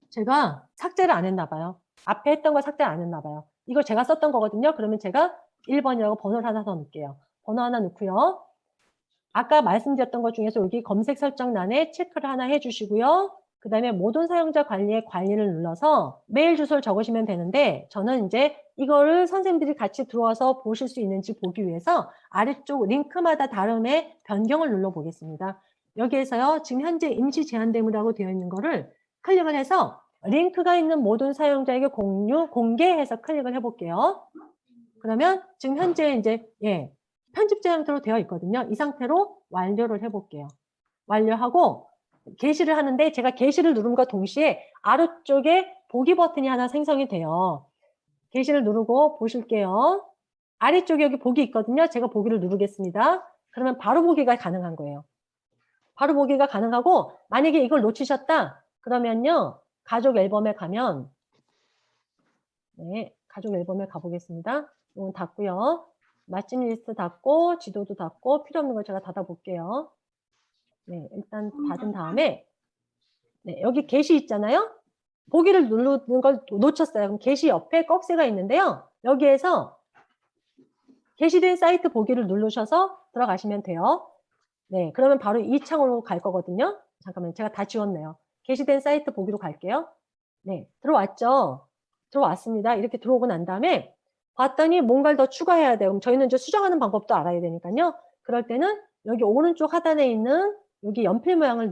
제가 삭제를 안 했나 봐요. 앞에 했던 거 삭제를 안 했나 봐요. 이거 제가 썼던 거거든요. 그러면 제가 1번이라고 번호를 하나 더 넣을게요. 번호 하나 넣고요. 아까 말씀드렸던 것 중에서 여기 검색 설정란에 체크를 하나 해주시고요. 그 다음에 모든 사용자 관리의 관리를 눌러서 메일 주소를 적으시면 되는데 저는 이제 이거를 선생님들이 같이 들어와서 보실 수 있는지 보기 위해서 아래쪽 링크마다 다름의 변경을 눌러 보겠습니다. 여기에서요. 지금 현재 임시 제한되므라고 되어 있는 거를 클릭을 해서 링크가 있는 모든 사용자에게 공개해서 클릭을 해볼게요. 그러면 지금 현재 이제 편집자 형태로 되어 있거든요. 이 상태로 완료를 해볼게요. 완료하고 게시를 하는데 제가 게시를 누름과 동시에 아래쪽에 보기 버튼이 하나 생성이 돼요. 게시를 누르고 보실게요. 아래쪽에 여기 보기 있거든요. 제가 보기를 누르겠습니다. 그러면 바로 보기가 가능한 거예요. 바로 보기가 가능하고 만약에 이걸 놓치셨다 그러면요. 가족 앨범에 가면 가족 앨범에 가보겠습니다. 이건 닫고요. 맛집 리스트 닫고 지도도 닫고 필요 없는 걸 제가 닫아볼게요. 일단 닫은 다음에 여기 게시 있잖아요. 보기를 누르는 걸 놓쳤어요. 그럼 게시 옆에 꺽쇠가 있는데요. 여기에서 게시된 사이트 보기를 누르셔서 들어가시면 돼요. 그러면 바로 이 창으로 갈 거거든요. 잠깐만 제가 다 지웠네요. 게시된 사이트 보기로 갈게요. 들어왔죠. 들어왔습니다. 이렇게 들어오고 난 다음에 봤더니 뭔가를 더 추가해야 돼요. 그럼 저희는 이제 수정하는 방법도 알아야 되니까요. 그럴 때는 여기 오른쪽 하단에 있는 여기 연필 모양을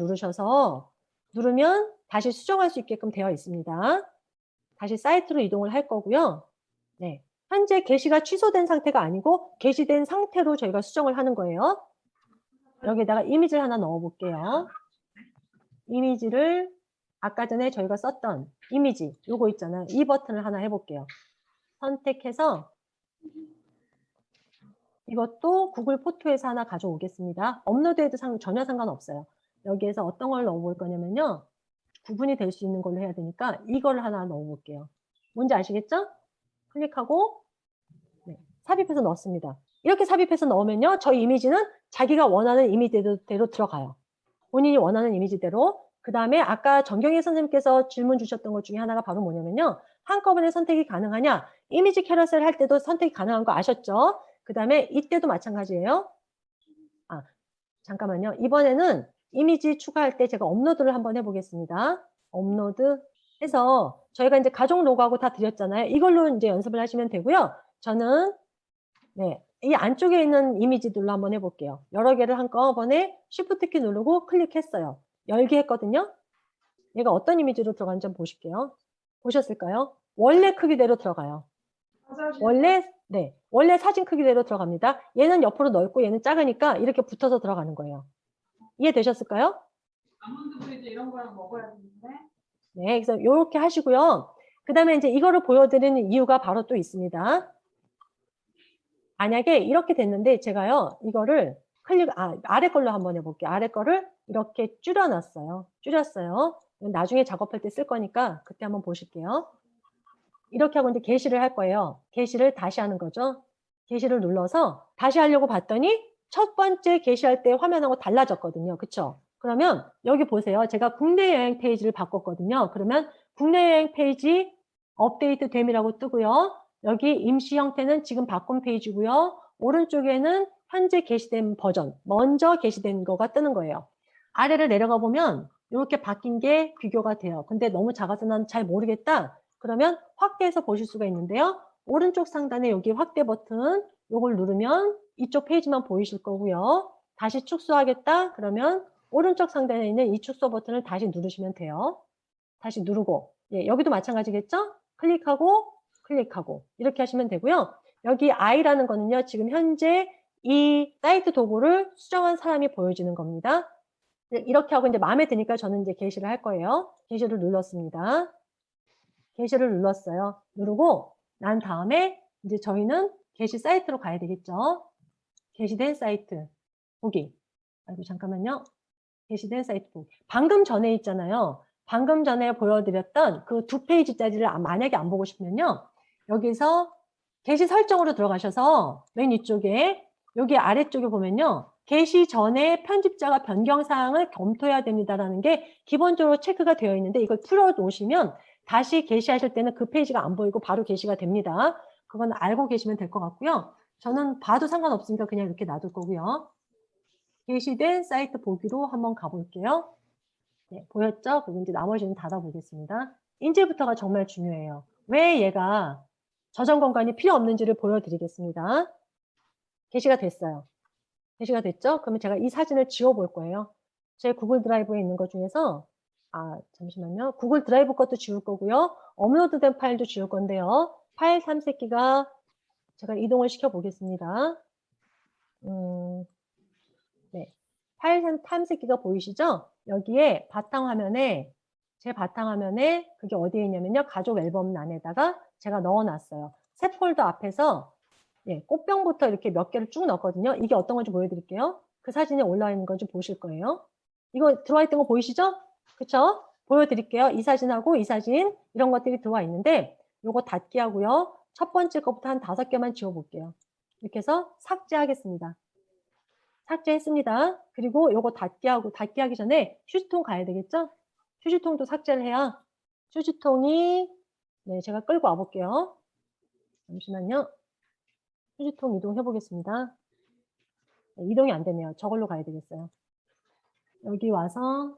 누르면 다시 수정할 수 있게끔 되어 있습니다. 다시 사이트로 이동을 할 거고요. 현재 게시가 취소된 상태가 아니고 게시된 상태로 저희가 수정을 하는 거예요. 여기다가 이미지를 하나 넣어 볼게요. 이미지를 아까 전에 저희가 썼던 이미지 요거 있잖아요. 이 버튼을 하나 해볼게요. 선택해서 이것도 구글 포토에서 하나 가져오겠습니다. 업로드해도 전혀 상관없어요. 여기에서 어떤 걸 넣어볼 거냐면요. 구분이 될 수 있는 걸로 해야 되니까 이걸 하나 넣어볼게요. 뭔지 아시겠죠? 클릭하고 네, 삽입해서 넣습니다. 이렇게 삽입해서 넣으면요. 저희 이미지는 자기가 원하는 이미지대로 들어가요. 본인이 원하는 이미지대로. 그 다음에 아까 정경희 선생님께서 질문 주셨던 것 중에 하나가 바로 뭐냐면요. 한꺼번에 선택이 가능하냐? 이미지 캐러셀 할 때도 선택이 가능한 거 아셨죠? 그 다음에 이때도 마찬가지예요. 아, 잠깐만요. 이번에는 이미지 추가할 때 제가 업로드를 한번 해보겠습니다. 업로드 해서 저희가 이제 가족 로고하고 다 드렸잖아요. 이걸로 이제 연습을 하시면 되고요. 저는 네, 이 안쪽에 있는 이미지들로 한번 해볼게요. 여러 개를 한꺼번에 Shift 키 누르고 클릭했어요. 열기 했거든요. 얘가 어떤 이미지로 들어가는지 한번 보실게요. 보셨을까요? 원래 크기대로 들어가요. 원래 사진 크기대로 들어갑니다. 얘는 옆으로 넓고 얘는 작으니까 이렇게 붙어서 들어가는 거예요. 이해되셨을까요? 아몬드 브리드 이런 거랑 먹어야 되는데. 네, 그래서 이렇게 하시고요. 그 다음에 이제 이거를 보여드리는 이유가 바로 또 있습니다. 만약에 이렇게 됐는데 제가요, 이거를 아래 걸로 한번 해볼게요. 아래 거를 이렇게 줄여놨어요. 줄였어요. 나중에 작업할 때 쓸 거니까 그때 한번 보실게요. 이렇게 하고 이제 게시를 할 거예요. 게시를 다시 하는 거죠. 게시를 눌러서 다시 하려고 봤더니 첫 번째 게시할 때 화면하고 달라졌거든요. 그쵸? 그러면 여기 보세요. 제가 국내 여행 페이지를 바꿨거든요. 그러면 국내 여행 페이지 업데이트 됨이라고 뜨고요. 여기 임시 형태는 지금 바꾼 페이지고요. 오른쪽에는 현재 게시된 버전, 먼저 게시된 거가 뜨는 거예요. 아래를 내려가 보면 이렇게 바뀐 게 비교가 돼요. 근데 너무 작아서 난 잘 모르겠다. 그러면 확대해서 보실 수가 있는데요. 오른쪽 상단에 여기 확대 버튼 이걸 누르면 이쪽 페이지만 보이실 거고요. 다시 축소하겠다. 그러면 오른쪽 상단에 있는 이 축소 버튼을 다시 누르시면 돼요. 다시 누르고 예, 여기도 마찬가지겠죠? 클릭하고 이렇게 하시면 되고요. 여기 I라는 거는요. 지금 현재 이 사이트 도구를 수정한 사람이 보여지는 겁니다. 이렇게 하고 이제 마음에 드니까 저는 이제 게시를 할 거예요. 게시를 눌렀습니다. 게시를 눌렀어요. 누르고 난 다음에 이제 저희는 게시 사이트로 가야 되겠죠. 게시된 사이트 보기. 아이고 잠깐만요. 게시된 사이트 보기. 방금 전에 있잖아요. 방금 전에 보여드렸던 그 2페이지짜리를 만약에 안 보고 싶으면요. 여기서 게시 설정으로 들어가셔서 맨 위쪽에 여기 아래쪽에 보면요. 게시 전에 편집자가 변경 사항을 검토해야 됩니다라는 게 기본적으로 체크가 되어 있는데 이걸 풀어 놓으시면 다시 게시하실 때는 그 페이지가 안 보이고 바로 게시가 됩니다. 그건 알고 계시면 될 것 같고요. 저는 봐도 상관없으니까 그냥 이렇게 놔둘 거고요. 게시된 사이트 보기로 한번 가볼게요. 네, 보였죠? 그리고 이제 나머지는 닫아보겠습니다. 인제부터가 정말 중요해요. 왜 얘가 저장 공간이 필요 없는지를 보여드리겠습니다. 게시가 됐어요. 게시가 됐죠? 그러면 제가 이 사진을 지워볼 거예요. 제 구글 드라이브에 있는 것 중에서 잠시만요. 구글 드라이브 것도 지울 거고요. 업로드된 파일도 지울 건데요. 파일 탐색기가 제가 이동을 시켜 보겠습니다. 네. 파일 탐색기가 보이시죠? 여기에 바탕화면에 제 바탕화면에 그게 어디에 있냐면요. 가족 앨범 란에다가 제가 넣어놨어요. 새 폴더 앞에서 예, 꽃병부터 이렇게 몇 개를 쭉 넣었거든요. 이게 어떤 건지 보여드릴게요. 그 사진에 올라와 있는 건지 보실 거예요. 이거 들어와 있던 거 보이시죠? 그쵸? 보여드릴게요. 이 사진하고 이 사진 이런 것들이 들어와 있는데 요거 닫기 하고요. 첫 번째 것부터 한 5개만 지워볼게요. 이렇게 해서 삭제하겠습니다. 삭제했습니다. 그리고 요거 닫기 하기 전에 휴지통 가야 되겠죠? 휴지통도 삭제를 해야 휴지통이 네, 제가 끌고 와볼게요. 잠시만요. 휴지통 이동해 보겠습니다. 네, 이동이 안 되네요. 저걸로 가야 되겠어요. 여기 와서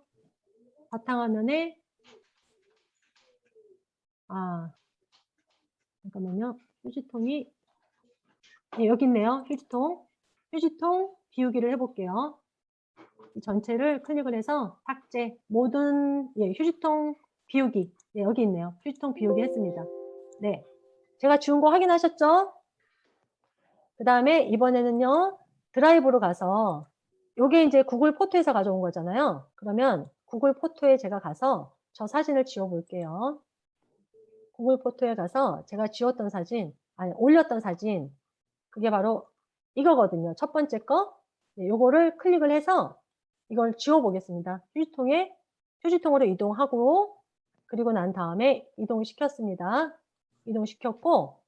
바탕화면에 잠깐만요. 휴지통이 네, 여기 있네요. 휴지통 비우기를 해볼게요. 이 전체를 클릭을 해서 삭제 모든 휴지통 비우기 네, 여기 있네요. 휴지통 비우기 했습니다. 네, 제가 지운 거 확인하셨죠? 그 다음에 이번에는요. 드라이브로 가서 요게 이제 구글 포토에서 가져온 거잖아요. 그러면 구글 포토에 제가 가서 저 사진을 지워 볼게요. 구글 포토에 가서 제가 지웠던 사진, 올렸던 사진, 그게 바로 이거거든요. 첫 번째 거. 네, 요거를 클릭을 해서 이걸 지워 보겠습니다. 휴지통에 휴지통으로 이동하고 그리고 난 다음에 이동시켰습니다. 이동시켰고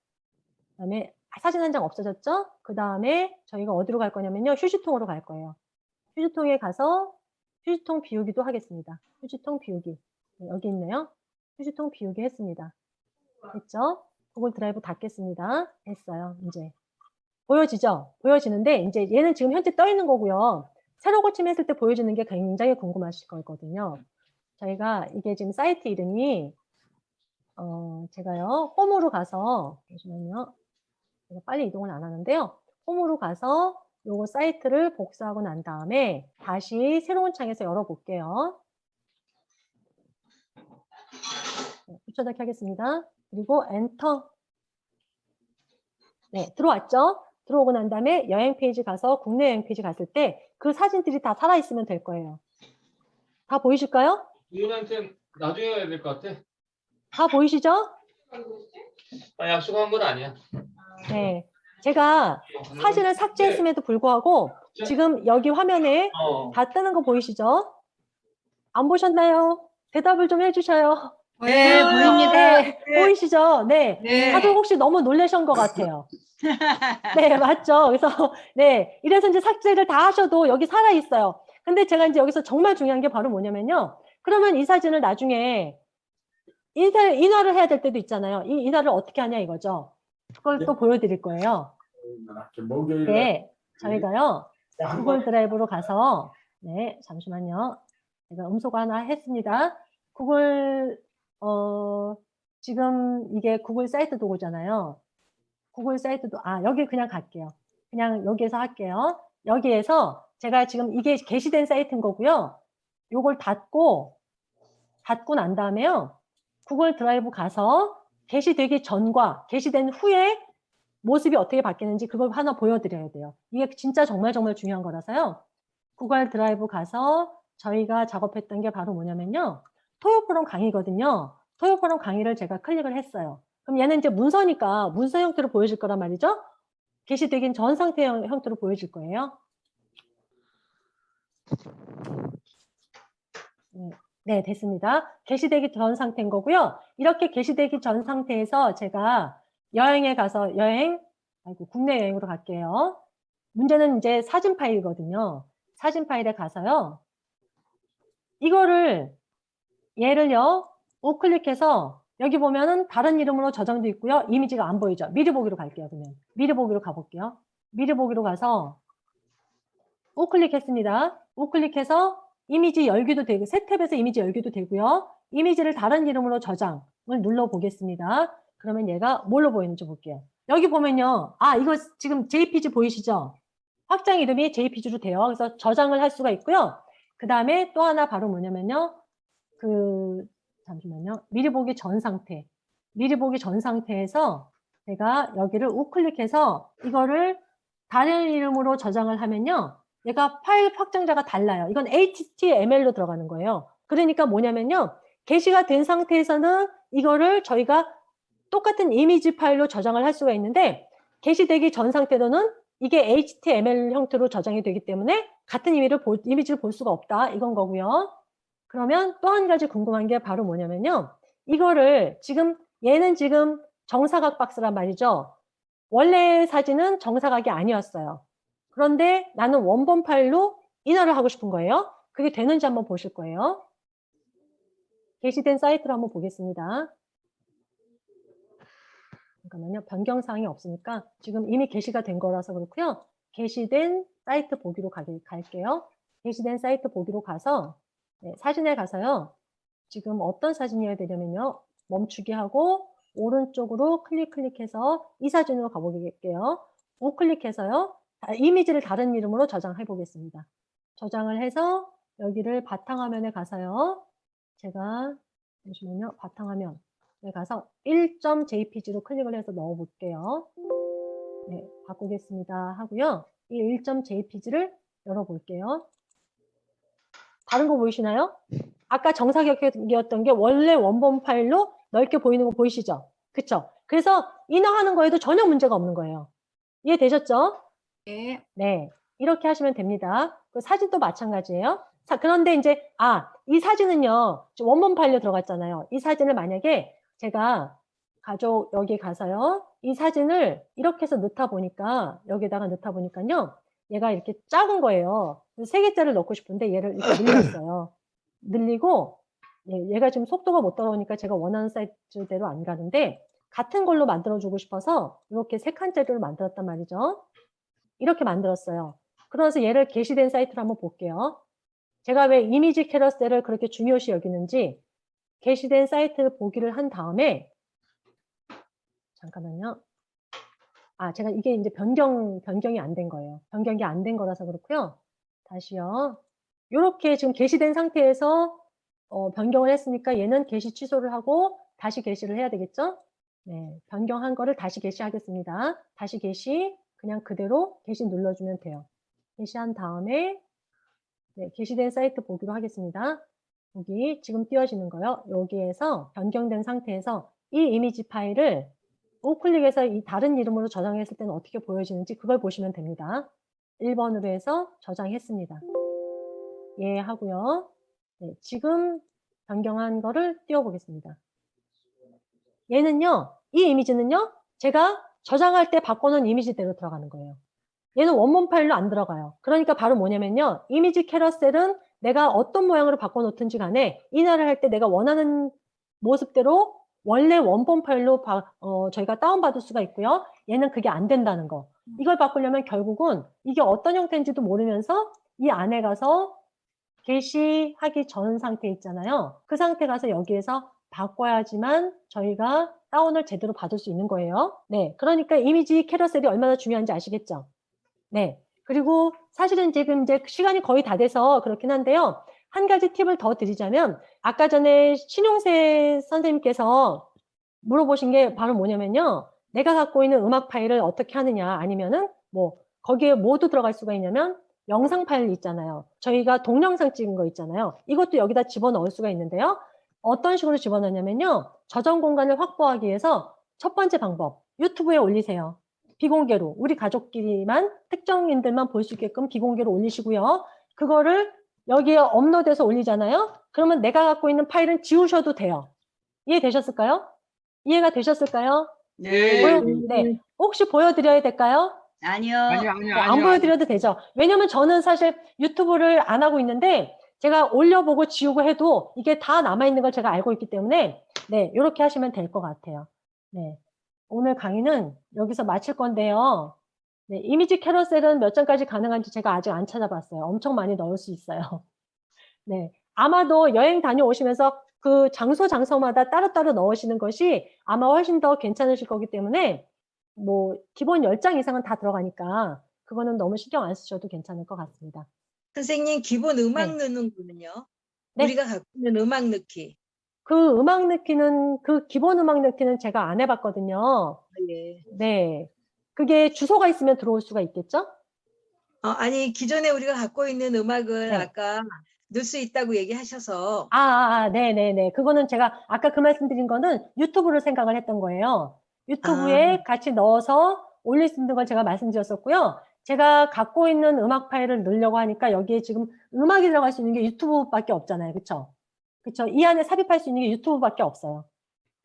그다음에 사진 한 장 없어졌죠? 그다음에 저희가 어디로 갈 거냐면요. 휴지통으로 갈 거예요. 휴지통에 가서 휴지통 비우기도 하겠습니다. 휴지통 비우기. 네, 여기 있네요. 휴지통 비우기 했습니다. 됐죠? 구글 드라이브 닫겠습니다. 됐어요. 이제 보여지죠? 보여지는데 이제 얘는 지금 현재 떠 있는 거고요. 새로 고침했을 때 보여지는 게 굉장히 궁금하실 거거든요. 저희가 이게 지금 사이트 이름이 제가요 홈으로 가서 잠시만요. 제가 빨리 이동을 안 하는데요. 홈으로 가서 요거 사이트를 복사하고 난 다음에 다시 새로운 창에서 열어볼게요. 네, 붙여넣기 하겠습니다. 그리고 엔터. 네, 들어왔죠? 들어오고 난 다음에 여행 페이지 가서 국내 여행 페이지 갔을 때 그 사진들이 다 살아있으면 될 거예요. 다 보이실까요? 이분한테는 나중에 해야 될 것 같아. 다 보이시죠? 아, 약속한 건 아니야. 네. 제가 사진을 삭제했음에도 불구하고 지금 여기 화면에 다 뜨는 거 보이시죠? 안 보셨나요? 대답을 좀 해주셔요. 네, 보입니다. 네, 보이시죠? 네. 네. 다들 혹시 너무 놀라신 것 같아요. 네, 맞죠? 그래서, 네. 이래서 이제 삭제를 다 하셔도 여기 살아있어요. 근데 제가 이제 여기서 정말 중요한 게 바로 뭐냐면요. 그러면 이 사진을 나중에 인화를 해야 될 때도 있잖아요. 이 인화를 어떻게 하냐 이거죠. 그걸 또 보여드릴 거예요. 네, 저희가요. 구글 드라이브로 가서, 네, 잠시만요. 제가 음소거 하나 했습니다. 구글, 지금 이게 구글 사이트 도구잖아요. 구글 사이트도, 여기 그냥 갈게요. 그냥 여기에서 할게요. 여기에서 제가 지금 이게 게시된 사이트인 거고요. 요걸 닫고 난 다음에요. 구글 드라이브 가서 게시되기 전과 게시된 후에 모습이 어떻게 바뀌는지 그걸 하나 보여드려야 돼요. 이게 진짜 정말 중요한 거라서요. 구글 드라이브 가서 저희가 작업했던 게 바로 뭐냐면요. 토요포럼 강의거든요. 토요포럼 강의를 제가 클릭을 했어요. 그럼 얘는 이제 문서니까 문서 형태로 보여질 거란 말이죠. 게시되긴 전 상태 형태로 보여질 거예요. 네, 됐습니다. 게시되기 전 상태인 거고요. 이렇게 게시되기 전 상태에서 제가 여행에 가서 국내 여행으로 갈게요. 문제는 이제 사진 파일이거든요. 사진 파일에 가서요. 이거를 얘를요. 우클릭해서 여기 보면은 다른 이름으로 저장돼 있고요. 이미지가 안 보이죠. 미리 보기로 갈게요. 그러면 미리 보기로 가볼게요. 미리 보기로 가서 우클릭했습니다. 우클릭해서 이미지 열기도 되고 새 탭에서 이미지 열기도 되고요. 이미지를 다른 이름으로 저장을 눌러 보겠습니다. 그러면 얘가 뭘로 보이는지 볼게요. 여기 보면요. 이거 지금 JPG 보이시죠? 확장 이름이 JPG로 돼요. 그래서 저장을 할 수가 있고요. 그 다음에 또 하나 바로 뭐냐면요. 잠시만요. 미리 보기 전 상태. 미리 보기 전 상태에서 제가 여기를 우클릭해서 이거를 다른 이름으로 저장을 하면요. 얘가 파일 확장자가 달라요. 이건 HTML로 들어가는 거예요. 그러니까 뭐냐면요. 게시가 된 상태에서는 이거를 저희가 똑같은 이미지 파일로 저장을 할 수가 있는데 게시되기 전 상태로는 이게 HTML 형태로 저장이 되기 때문에 같은 이미지를 볼 수가 없다. 이건 거고요. 그러면 또 한 가지 궁금한 게 바로 뭐냐면요. 이거를 얘는 지금 정사각 박스란 말이죠. 원래 사진은 정사각이 아니었어요. 그런데 나는 원본 파일로 인화를 하고 싶은 거예요. 그게 되는지 한번 보실 거예요. 게시된 사이트를 한번 보겠습니다. 잠깐만요. 변경사항이 없으니까 지금 이미 게시가 된 거라서 그렇고요. 게시된 사이트 보기로 갈게요. 게시된 사이트 보기로 가서 사진에 가서요. 지금 어떤 사진이어야 되냐면요. 멈추기 하고 오른쪽으로 클릭해서 이 사진으로 가보겠게요. 우클릭해서요. 이미지를 다른 이름으로 저장해 보겠습니다. 저장을 해서 여기를 바탕화면에 가서요. 제가 잠시만요. 바탕화면에 가서 1.jpg로 클릭을 해서 넣어 볼게요. 네, 바꾸겠습니다 하고요. 이 1.jpg를 열어 볼게요. 다른 거 보이시나요? 아까 정사각이었던 게 원래 원본 파일로 넓게 보이는 거 보이시죠? 그쵸? 그래서 인화하는 거에도 전혀 문제가 없는 거예요. 이해되셨죠? 네. 네. 이렇게 하시면 됩니다. 그 사진도 마찬가지예요. 자, 그런데 이제, 이 사진은요, 지금 원본 파일로 들어갔잖아요. 이 사진을 만약에 제가 가족 여기 가서요, 이 사진을 이렇게 해서 넣다 보니까, 여기다가 넣다 보니까요, 얘가 이렇게 작은 거예요. 3개짜리를 넣고 싶은데 얘를 이렇게 늘렸어요. 늘리고, 얘가 지금 속도가 못 따라오니까 제가 원하는 사이즈대로 안 가는데, 같은 걸로 만들어주고 싶어서 이렇게 3칸짜리로 만들었단 말이죠. 이렇게 만들었어요. 그러면서 얘를 게시된 사이트를 한번 볼게요. 제가 왜 이미지 캐러셀을 그렇게 중요시 여기는지 게시된 사이트를 보기를 한 다음에 잠깐만요. 제가 이게 이제 변경이 안 된 거예요. 변경이 안 된 거라서 그렇고요. 다시요. 이렇게 지금 게시된 상태에서 변경을 했으니까 얘는 게시 취소를 하고 다시 게시를 해야 되겠죠? 네, 변경한 거를 다시 게시하겠습니다. 다시 게시, 그냥 그대로 게시 눌러주면 돼요. 게시한 다음에 게시된 사이트 보기로 하겠습니다. 여기 지금 띄워지는 거요. 여기에서 변경된 상태에서 이 이미지 파일을 우클릭해서 이 다른 이름으로 저장했을 때는 어떻게 보여지는지 그걸 보시면 됩니다. 1번으로 해서 저장했습니다. 예 하고요. 지금 변경한 거를 띄워보겠습니다. 얘는요, 이 이미지는요, 제가 저장할 때 바꿔놓은 이미지대로 들어가는 거예요. 얘는 원본 파일로 안 들어가요. 그러니까 바로 뭐냐면요, 이미지 캐러셀은 내가 어떤 모양으로 바꿔놓든지 간에 인화를 할 때 내가 원하는 모습대로 원래 원본 파일로 저희가 다운받을 수가 있고요. 얘는 그게 안 된다는 거. 이걸 바꾸려면 결국은 이게 어떤 형태인지도 모르면서 이 안에 가서 게시하기 전 상태 있잖아요. 그 상태 가서 여기에서 바꿔야지만 저희가 다운을 제대로 받을 수 있는 거예요. 네, 그러니까 이미지 캐러셀이 얼마나 중요한지 아시겠죠? 네. 그리고 사실은 지금 이제 시간이 거의 다 돼서 그렇긴 한데요. 한 가지 팁을 더 드리자면, 아까 전에 신용세 선생님께서 물어보신 게 바로 뭐냐면요. 내가 갖고 있는 음악 파일을 어떻게 하느냐, 아니면은 거기에 뭐도 들어갈 수가 있냐면 영상 파일 있잖아요. 저희가 동영상 찍은 거 있잖아요. 이것도 여기다 집어넣을 수가 있는데요. 어떤 식으로 집어넣냐면요. 저장 공간을 확보하기 위해서 첫 번째 방법, 유튜브에 올리세요. 비공개로, 우리 가족끼리만, 특정인들만 볼 수 있게끔 비공개로 올리시고요. 그거를 여기에 업로드해서 올리잖아요. 그러면 내가 갖고 있는 파일은 지우셔도 돼요. 이해되셨을까요? 이해가 되셨을까요? 네. 네. 혹시 보여드려야 될까요? 아니요. 안 보여드려도 되죠. 왜냐면 저는 사실 유튜브를 안 하고 있는데 제가 올려보고 지우고 해도 이게 다 남아있는 걸 제가 알고 있기 때문에 이렇게 하시면 될 것 같아요. 네. 오늘 강의는 여기서 마칠 건데요. 이미지 캐러셀은 몇 장까지 가능한지 제가 아직 안 찾아봤어요. 엄청 많이 넣을 수 있어요. 네. 아마도 여행 다녀오시면서 그 장소마다 따로따로 넣으시는 것이 아마 훨씬 더 괜찮으실 거기 때문에 기본 10장 이상은 다 들어가니까 그거는 너무 신경 안 쓰셔도 괜찮을 것 같습니다. 선생님, 기본 음악 네. 넣는 거는요? 네. 우리가 갖고 있는 음악 넣기. 그 기본 음악 넣기는 제가 안 해봤거든요. 예. 네. 그게 주소가 있으면 들어올 수가 있겠죠? 아니, 기존에 우리가 갖고 있는 음악을 네. 아까 넣을 수 있다고 얘기하셔서. 네네네. 그거는 제가 아까 그 말씀드린 거는 유튜브를 생각을 했던 거예요. 유튜브에 같이 넣어서 올릴 수 있는 걸 제가 말씀드렸었고요. 제가 갖고 있는 음악 파일을 넣으려고 하니까 여기에 지금 음악이 들어갈 수 있는 게 유튜브밖에 없잖아요. 그쵸? 그쵸? 이 안에 삽입할 수 있는 게 유튜브밖에 없어요.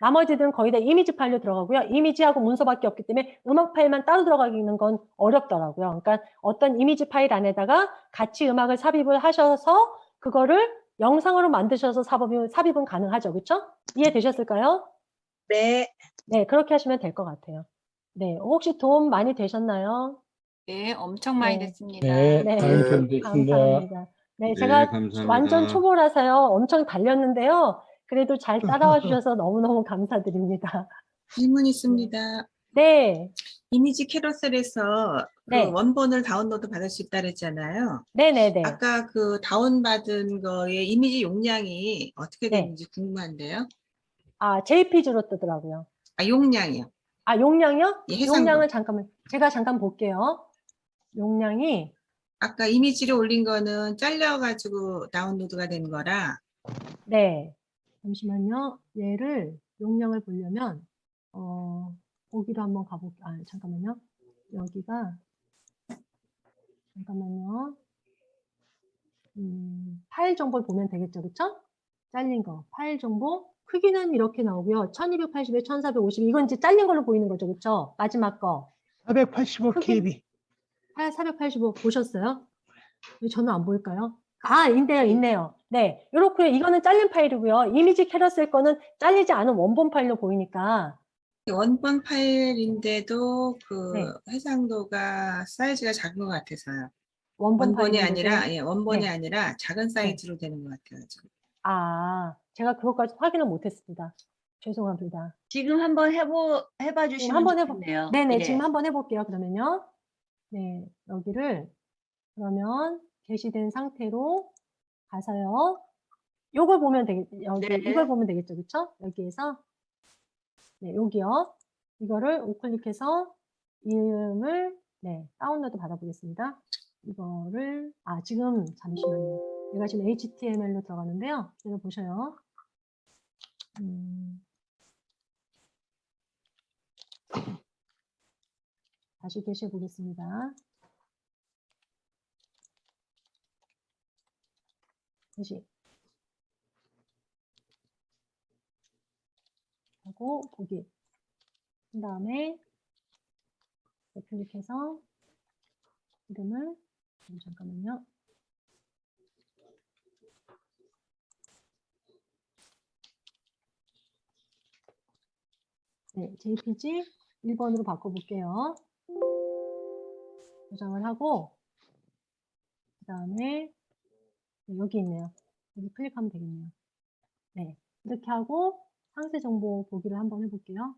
나머지들은 거의 다 이미지 파일로 들어가고요. 이미지하고 문서밖에 없기 때문에 음악 파일만 따로 들어가기는 건 어렵더라고요. 그러니까 어떤 이미지 파일 안에다가 같이 음악을 삽입을 하셔서 그거를 영상으로 만드셔서 삽입은 가능하죠. 그렇죠? 이해되셨을까요? 네. 네, 그렇게 하시면 될 것 같아요. 네, 혹시 도움 많이 되셨나요? 네, 엄청 많이 네. 됐습니다. 네, 도움 됐습니다. 감사합니다. 네, 네, 제가 감사합니다. 완전 초보라서요. 엄청 달렸는데요. 그래도 잘 따라와 주셔서 너무너무 감사드립니다. 질문 있습니다. 네, 이미지 캐러셀에서 그 네. 원본을 다운로드 받을 수 있다 그랬잖아요. 네네네. 아까 그 다운받은 거의 이미지 용량이 어떻게 네. 되는지 궁금한데요. JPG로 뜨더라고요. 용량이요. 용량이요? 예, 해상도. 용량을 제가 잠깐 볼게요. 용량이, 아까 이미지를 올린 거는 잘려가지고 다운로드가 된 거라. 네. 잠시만요. 얘를, 용량을 보려면, 보기로 한번 가볼게요. 잠깐만요. 여기가, 잠깐만요. 파일 정보를 보면 되겠죠. 그쵸? 잘린 거. 파일 정보. 크기는 이렇게 나오고요. 1280에 1450. 이건 이제 잘린 걸로 보이는 거죠. 그쵸? 마지막 거. 485KB. 485 보셨어요? 왜 저는 안 보일까요? 아, 있네요. 네. 요렇고요. 이거는 잘린 파일이고요. 이미지 캐러셀 거는 잘리지 않은 원본 파일로 보이니까. 원본 파일인데도 그 네. 해상도가 사이즈가 작은 것 같아서요. 원본 원본이 파일인데. 아니라, 예, 원본이 네. 아니라 작은 사이즈로 되는 것 같아요. 지금. 아, 제가 그것까지 확인을 못했습니다. 죄송합니다. 지금 한번 해봐 지금 주시면 한번 좋겠네요. 네네, 예. 지금 한번 해볼게요. 그러면요. 네, 여기를 그러면 게시된 상태로 가서요. 요걸 보면 여기 네. 이걸 보면 되겠죠, 그렇죠? 여기에서 네, 여기요. 이거를 우클릭해서 이름을 네, 다운로드 받아보겠습니다. 이거를 지금 잠시만요. 얘가 지금 HTML로 들어가는데요. 이거 보셔요. 다시 게시해 보겠습니다. 게시 하고 보기. 그 다음에 클릭해서 이름을 잠깐만요. 네, JPG 1번으로 바꿔볼게요. 저장을 하고 그 다음에 여기 있네요. 여기 클릭하면 되겠네요. 네, 이렇게 하고 상세 정보 보기를 한번 해볼게요.